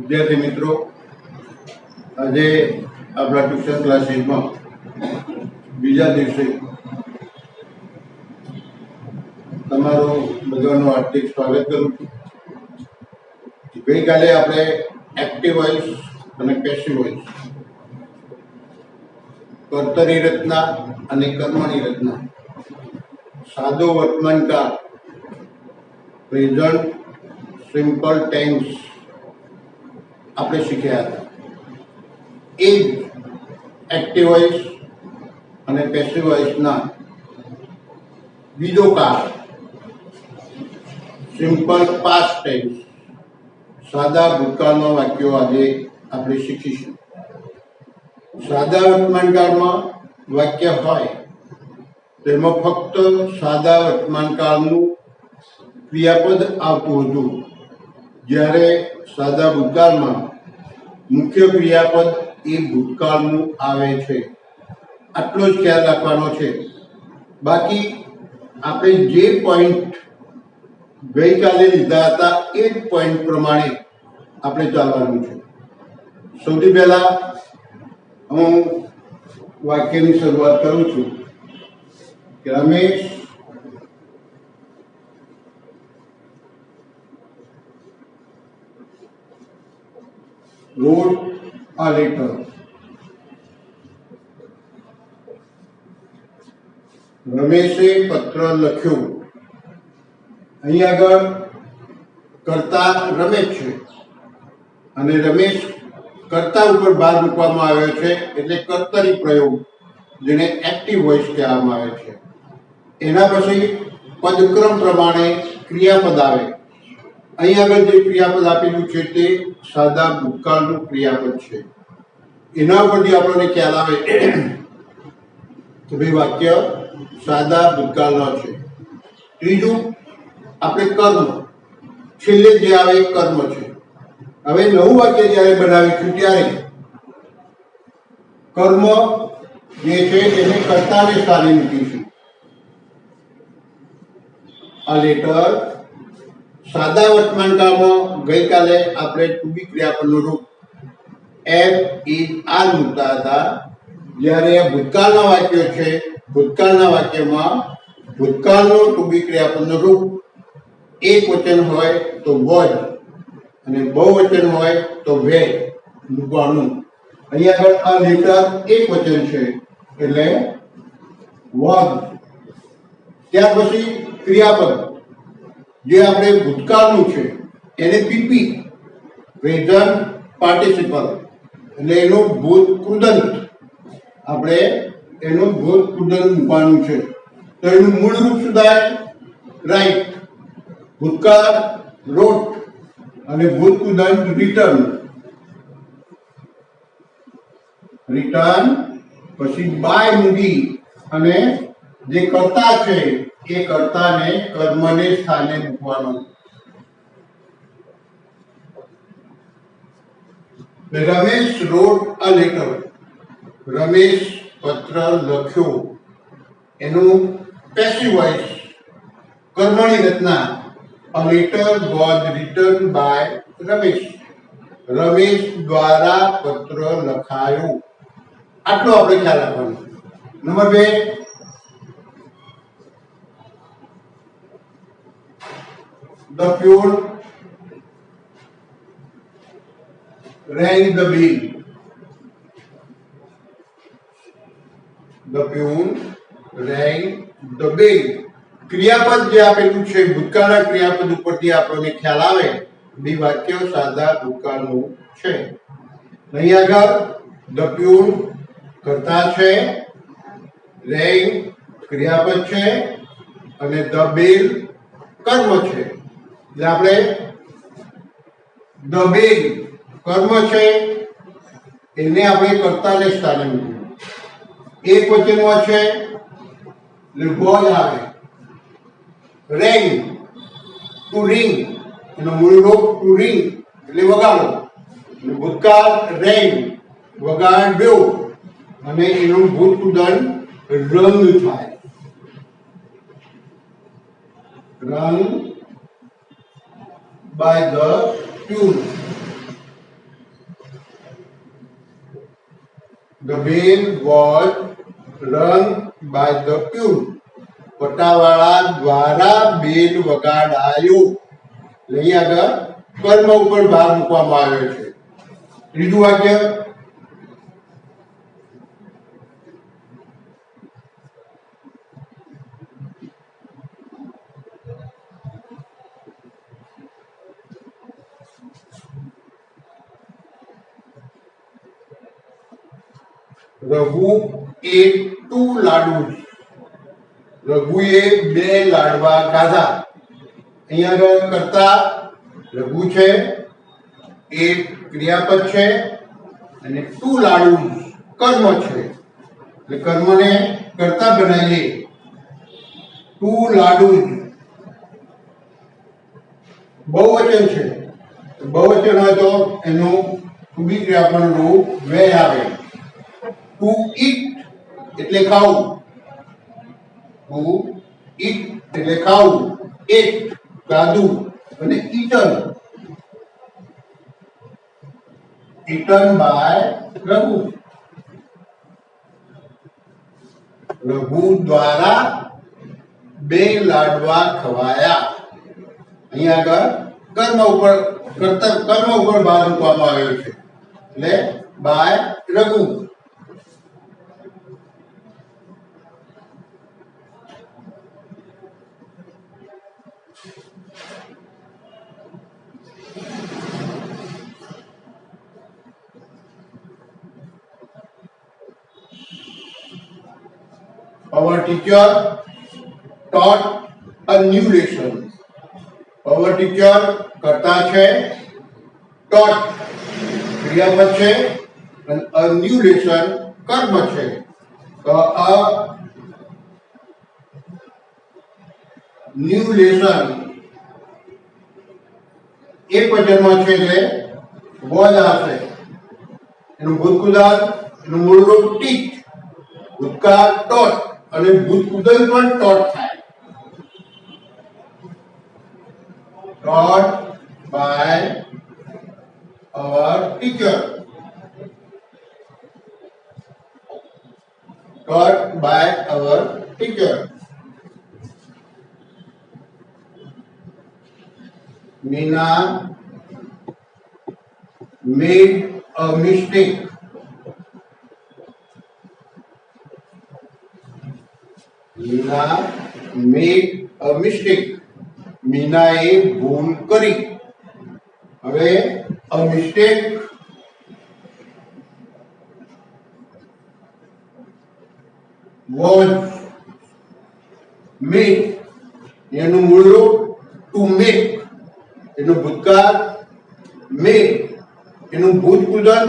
विद्यार्थी मित्रों, आज अपना ट्यूशन क्लासेस में बीजा दिवसे तमारो बधानो हार्दिक स्वागत करूँ छूं। गई काले आपणे एक्टिव वॉइस और पेसिव वॉइस, कर्तरी रचना और कर्मणी रचना, सादो वर्तमान काल, प्रेजेंट सिंपल टेन्स आपणे शीख्या था। एक एक्टिव वॉइस और पेसिव वॉइस ना बीजो काल सिंपल पास्ट टेन्स, सादा भूतकाल वाक्यों आज आप शीखीशुं। सादा वर्तमान काल में वाक्य होय तेमां फक्त सादा वर्तमान कालनुं क्रियापद आवतुं हतुं, ज्यारे सादा भूतकाल में मुख्य क्रियापद ए भूतकालनुं आवे छे। आटलो ज ख्याल राखवानो छे। बाकी आपणे जे पॉइंट गई काले लीधा था ए पॉइंट प्रमाणे आपणे चालवानुं छे। सौथी पहेला हूँ वाक्यनी शरूआत करूँ छूं कि रमेश wrote a letter. रमेशे पत्र लख्यो। अहीं आगळ कर्ता रमेश छे अने रमेश कर्ता उपर भार मूकवामां आव्यो छे एटले कर्तरी प्रयोग, जेने एक्टिव वॉइस कहेवामां आवे छे। एना पछी पदक्रम प्रमाणे क्रियापद आवे। अहीं आगळ जे क्रियापद आपेલું છે તે सादा भूतकाळનું क्रियापद છે। एना परथी આપણને ખ્યાલ આવે કે ભાઈ વાક્ય सादा भूतकाळનો છે। ત્રીજું આપણે કર્म, છેલ્લે જે આવે એ કર્મ છે। હવે નવું વાક્ય જ્યારે બનાવીશું ત્યારે કર્મ જે છે એને કર્તાને સ્થાને મૂકીશું। આ લેટર सादा वर्तमान काल में गई काले आपणे टू बी क्रियापदनुं रूप एम इज आर मूकता था, ज्यारे आ भूतकाळना वाक्य छे भूतकाळना वाक्यमां भूतकाळनुं टू बी क्रियापदनुं रूप एक वचन होय तो वॉज अने बहुवचन होय तो वे मूकवानुं। अहीं आगळ आ लेटर एक वचन छे एटले वॉज। त्यार पछी क्रियापद जे आपणे भूतकाळनुं छे एने पीपी प्रेजेंट पार्टिसिपल એટલે એનો ભૂત કૃદંત આપણે એનો ભૂત કૃદંત મૂકવાનું છે। તો એનું મૂળ રૂપ શું થાય? રાઈટ, ભૂતકાળ રોટ અને ભૂત કૃદંત રિટર્ન। રિટર્ન પછી બાય મૂકી અને જે કર્તા છે એ કર્તાને કર્મને સ્થાને મૂકવાનો। Ramesh wrote a letter. Ramesh पत्र लख्यो। एनु पैसिव वॉइस, कर्मणी रचना। A letter was written by Ramesh. Ramesh द्वारा पत्र लखायो। आटलो आपणे ख्याल राखવાનો। Number 2, the peon rang the bell. The peon rang the bell. क्रियापद जे आपेલું છે ભૂતકાળના ક્રિયાપદ ઉપરથી આપણને ખ્યાલ આવે બે વાક્ય સાદા ભૂતકાળનું છે। અહીં આગળ the peon કર્તા છે, rang ક્રિયાપદ છે અને the bell કર્મ છે। એટલે આપણે the bell कर्म छे एने आपणे कर्ताने स्थाने मूक्युं। एक वचનમાં છે એટલે બોય આવે। રેંગ ટુ રિંગ એનો મૂળ રૂપ ટુ રિંગ એટલે વગાડો। ભૂતકાળ રેંગ વગાડ્યો અને એનું ભૂત કૃદંત રંગ થાય। રંગ by the tune. The bell was rung by the pure. પટાવાળા દ્વારા બેલ વગાડાયો. અહીં આગળ કર્મ ઉપર ભાર મૂકવામાં આવ્યો છે. ત્રીજું વાક્ય, રઘુ ate two લાડુ. રઘુએ બે લાડવા ખાધા. અહીંયા આગળ કરતા રઘુ છે, એક ક્રિયાપદ છે અને ટુ લાડુ કર્મ છે. એટલે કર્મને કરતા બનાવીએ. ટુ લાડુ બહુવચન છે. બહુવચન હોય તો એનું ટુ બી ક્રિયાપદનું રૂપ વે આવે. ટુ ઈટ એટલે ખાવું. ટુ ઈટ એટલે ખાવું. એક ખાધું અને eaten. Eaten by Raghu. Raghu દ્વારા બે લાડવા ખવાયા. અહીંયા આગળ કર્મ ઉપર ભાર મૂકવામાં આવ્યો છે. એટલે by Raghu. Our teacher taught a new lesson. Our teacher કરતા છે, taught ક્રિયાપદ છે અને a new lesson કર્મ છે. તો a new lesson એક વચનમાં છે એટલે was આવશે. એનું ભૂતકાળ, એનું મૂળ રૂપ teach. ભૂતકાળ taught અને ભૂતકુદલ પણ taught થાય. Taught by our teacher. Taught by our teacher. Meena made a mistake. Meena made a mistake. મીનાએ ભૂલ કરી. હવે a mistake was made. એનું મૂળ રૂપ to make. એનું ભૂતકાળ made. એનું ભૂતકુદલ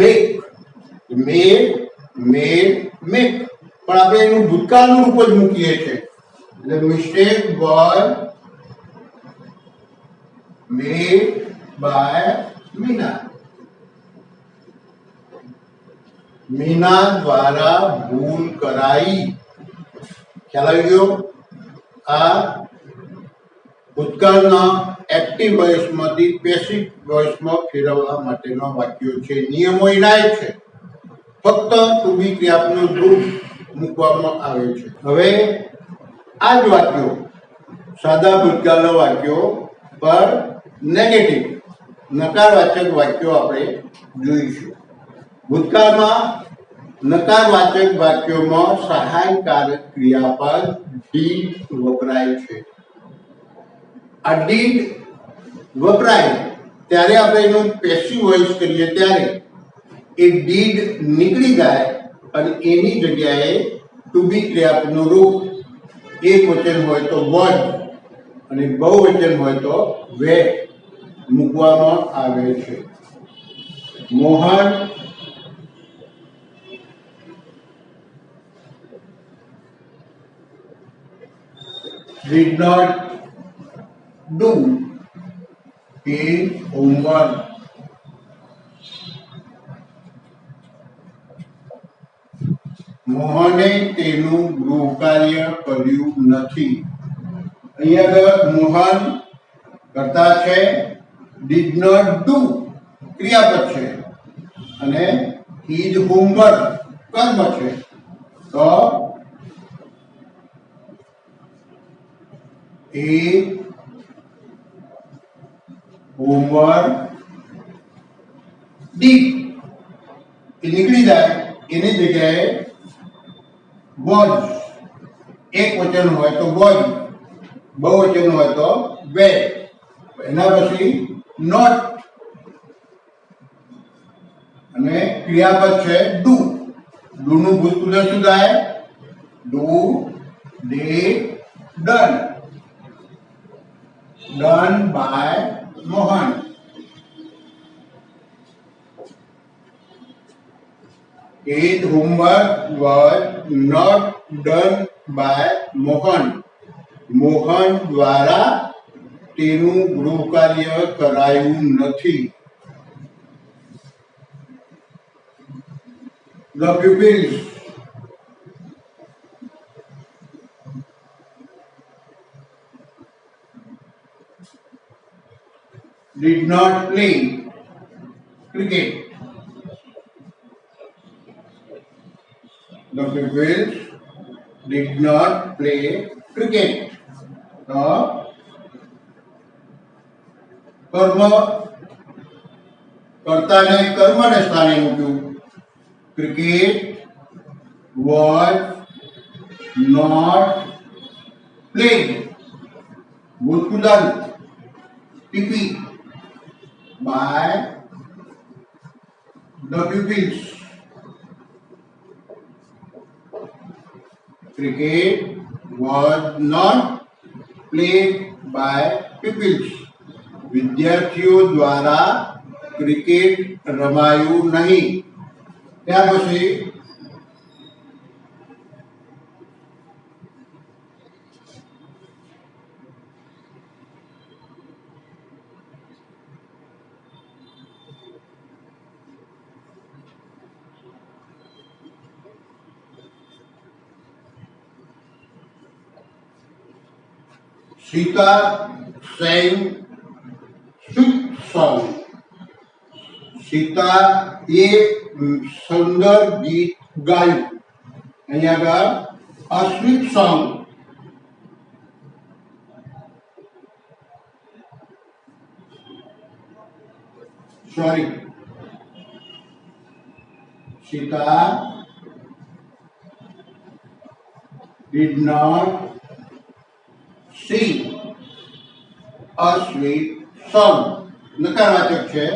make. make પણ આપણે એનું ભૂતકાળનું રૂપ જ મૂકીએ છીએ. એટલે mistake was made by Meena. Meena દ્વારા ભૂલ કરાઈ. ખ્યાલ આવી ગયો? આ ભૂતકાળના એક્ટિવ વોઇસમાંથી પેસિવ વોઇસમાં ફેરવવા માટેના વાક્યો છે. નિયમો એના જ છે, ફક્ત ટુ બી ક્રિયાપદનું રૂપ મૂકવામાં આવે છે. હવે આ જ વાક્યો, સાદા ભૂતકાળના વાક્યો પર નેગેટિવ નકારવાચક વાક્યો આપણે જોઈશું. ભૂતકાળમાં નકારવાચક વાક્યોમાં સહાયકારક ક્રિયાપદ ડીડ વપરાય છે. આ ડીડ વપરાય ત્યારે આપણે એનું પેસિવ વોઇસ કરીએ ત્યારે એ ડીડ નીકળી જાય અને એની જગ્યાએ ટુ બી ક્રિયાપદનું રૂપ એક વચન હોય તો was અને બહુવચન હોય તો were મૂકવામાં આવે છે. Mohan did not do his homework. મોહને તેનું ગૃહ કાર્ય કર્યું નથી. અહીંયા મોહન કરતા છે, did not do ક્રિયાપદ છે અને હિઝ હોમવર્ક કર્મ છે તો he homework did એ નીકળી જાય એની જગ્યાએ was એક વચન હોય તો was બહુવચન હોય તો were એના પછી not અને ક્રિયાપદ છે do do નું ભૂતપૂર્વ શું થાય do did done done by Mohan. His homework was not done by Mohan. Mohan દ્વારા તેનું ગૃહ કાર્ય કરાયું નથી. The pupils did not play cricket. The pupils did not play cricket. The કર્મ કર્તાને કર્મને સ્થાને મૂક્યું. ક્રિકેટ was not played ભૂતપૂર્વ TP by the pupils. Cricket was not played by pupils. વિદ્યાર્થીઓ દ્વારા ક્રિકેટ રમાયું નહીં. ત્યાર પછી Sita sang sweet song. Sita એ સુંદર ગીત ગાયું. અહીંયા આગળ a sweet song. Sorry. Sita did not sing a sweet song. નકારવાચક છે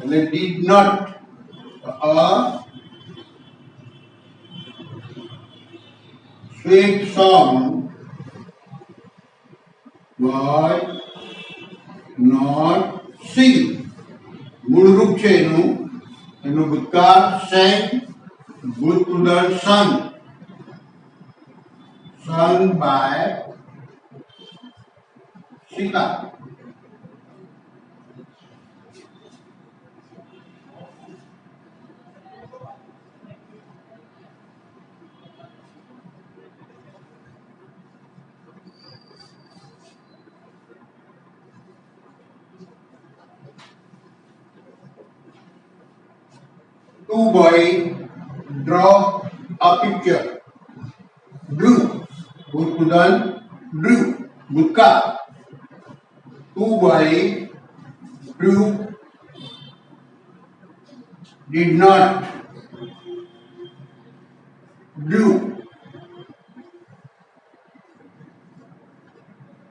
એટલે did not a sweet song was not sing. મૂળ રૂપ છે એનું ભૂતકાળ sang ભૂતપૂર્વ sung sung by Sita. Two boys draw a picture. Drew ભૂતપૂર્વ drew ભૂતકાળ. Two boys drew did not drew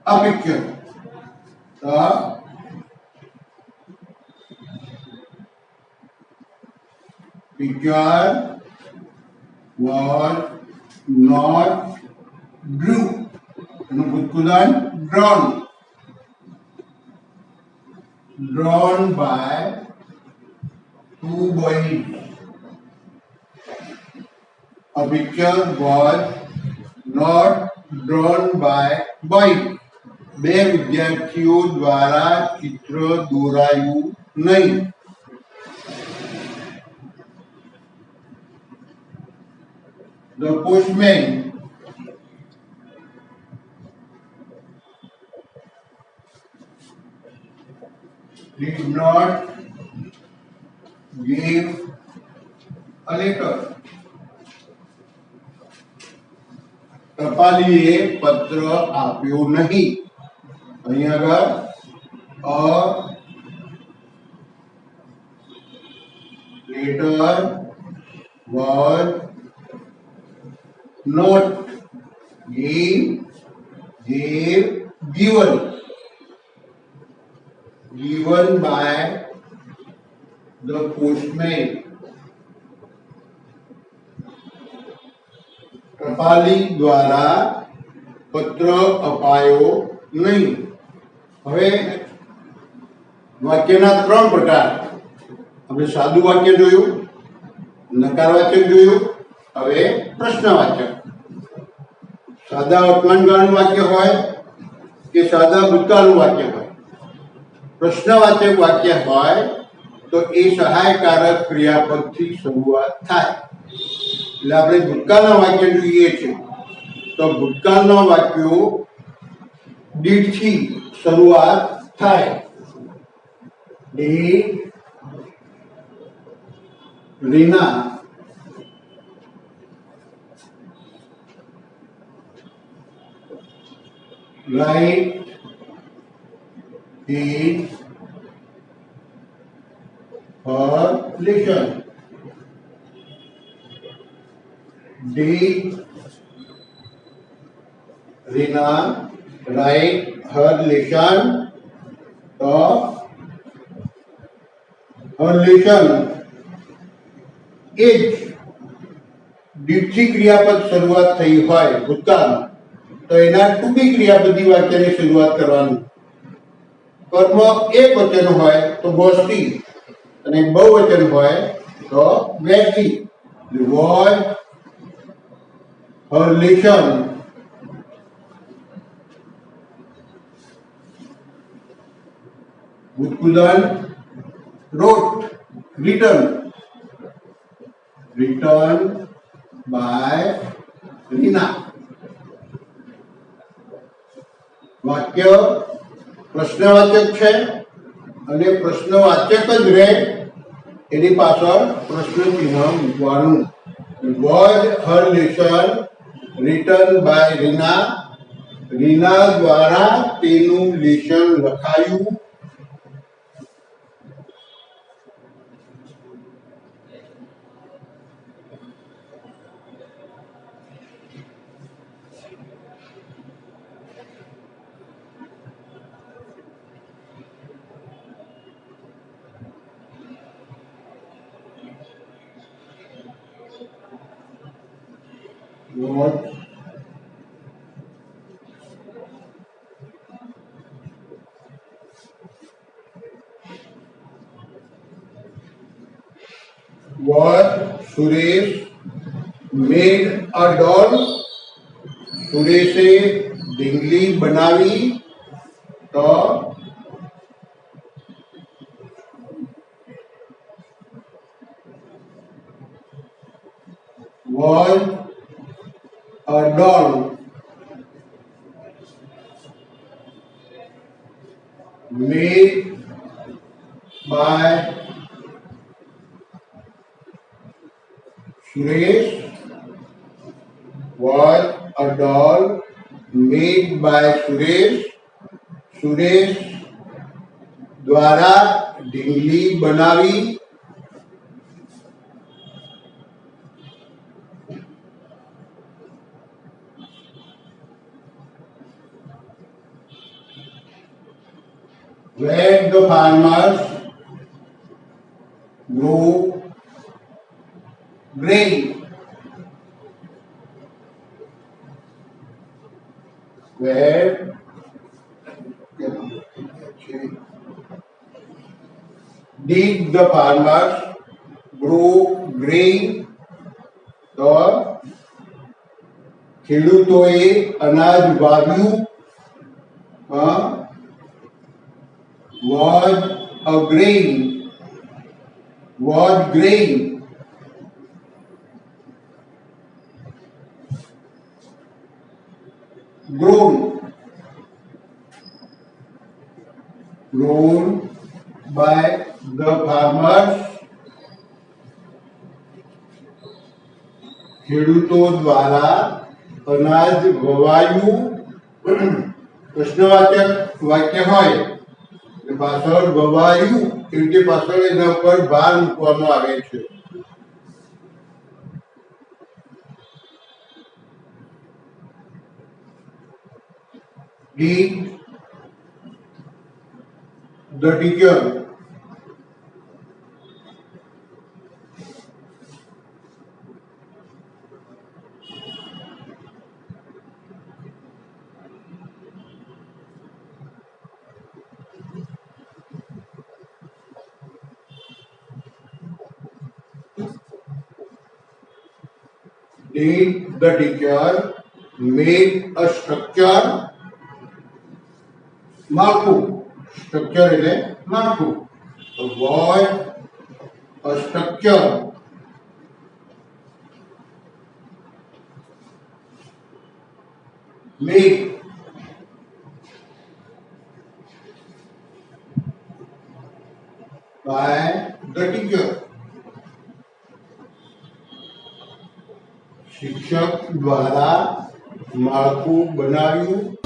a picture. The picture was not drew. ભૂતપૂર્વ drawn. Drawn by two boys. A picture was not drawn by boys. બે વિદ્યાર્થીઓ દ્વારા ચિત્ર દોરાયું નહીં. The postman did not give a letter. ટપાલીએ પત્ર આપ્યો નહીં. અહીં આગળ a letter was not given by the postman. ટપાલી દ્વારા પત્ર અપાયો નહીં. હવે વાક્યના ત્રણ પ્રકાર. આપણે સાદું વાક્ય જોયું, નકારવાચક જોયું, હવે પ્રશ્નવાચક. સાદા વર્તમાનકાળનું વાક્ય હોય કે સાદા ભૂતકાળનું વાક્ય હોય. પ્રશ્નવાચક વાક્ય હોય તો એ સહાયકારક ક્રિયાપદથી શરૂઆત થાય. એટલે આપણે ભૂતકાળના વાક્ય જોઈએ છીએ તો ભૂતકાળના વાક્યો દીઠથી શરૂઆત થાય. ડી Reena write his her lesson. Did Rina write her lesson? तो her lesson is દીઠથી ક્રિયાપદ શરૂઆત થઈ હોય ભૂતકાળમાં તો એના ટુ બી ક્રિયાપદી વાક્યની શરૂઆત કરવાની. કર્મ એક વચન હોય તો વોઝથી અને બહુવચન હોય તો વેરથી. Was her lesson Utkulan wrote written by Rina. વાક્ય પ્રશ્નવાચક છે અને પ્રશ્નવાચક જ રહે એની પાછળ પ્રશ્ન ચિહ્ન મૂકવાનું. Was her lesson written by Rina? Reena દ્વારા તેનું લેશન લખાયું. What Suresh made a doll? સુરેશે ઢીંગલી બનાવી. તો was a doll made by Suresh. Was a doll made by Suresh. Suresh દ્વારા ઢીંગલી બનાવી. Where the farmers grow grain. Where did the farmers grow grain? તો ખેડૂતોએ અનાજ વાવ્યું. Was a grain. Was grain. Grown. Grown by the farmers ખેડૂતો દ્વારા અનાજ વવાયું. પ્રશ્નવાચક વાક્ય હોય એટલે પાછળ વવાયું એ રીતે પાછળ એના ઉપર ભાર મૂકવામાં આવે છે. Did the teacher make a structure? માળખું. સ્ટ્રક્ચર એટલે માળખું. What a structure made by the teacher. શિક્ષક દ્વારા માળખું બનાવ્યું